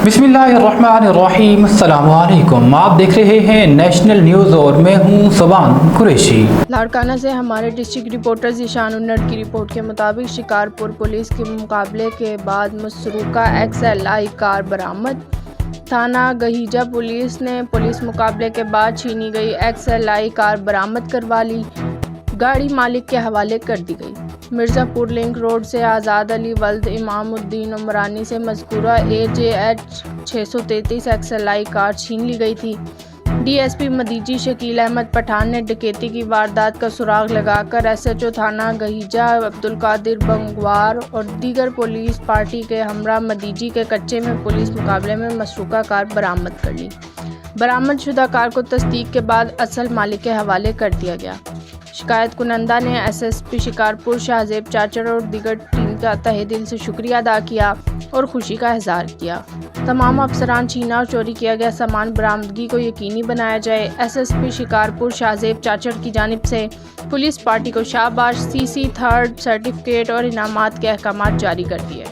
बिस्मिल्लाहिर्रहमानिर्रहीम। अस्सलाम वालेकुम। आप देख रहे हैं नेशनल न्यूज़ और मैं हूं सुबान कुरैशी। लाड़काना से हमारे डिस्ट्रिक्ट रिपोर्टर ज़ीशान उन्नट की रिपोर्ट के मुताबिक शिकारपुर पुलिस के मुकाबले के बाद मसरूका XLI कार बरामद। थाना गहीजा पुलिस ने पुलिस मुकाबले के बाद छीनी गई XLI कार बरामद करवा ली। गाड़ी मालिक के हवाले कर दी गई। मिर्ज़ापुर लिंक रोड से आज़ाद अली वल्द इमामुद्दीन उमरानी से मज़कूरा AJH 633 XLI कार छीन ली गई थी। DSP मदीजी शकील अहमद पठान ने डकैती की वारदात का सुराग लगाकर SHO थाना गहीजा अब्दुल कादिर बंगवार और दीगर पुलिस पार्टी के हमरा मदीजी के कच्चे में पुलिस मुकाबले में मसरूका कार बरामद कर ली। बरामद शुदा कार को तस्दीक के बाद असल मालिक के हवाले कर दिया गया। शिकायत कुनंदा ने SSP शिकारपुर शाहजेब चाचर और दीगर टीम का तहे दिल से शुक्रिया अदा किया और खुशी का इजहार किया। तमाम अफसरान छीना और चोरी किया गया सामान बरामदगी को यकीनी बनाया जाए। SSP शिकारपुर शाहजेब चाचर की जानिब से पुलिस पार्टी को शाबाश CC 3rd सर्टिफिकेट और इनामात के अहकामात जारी कर दिए।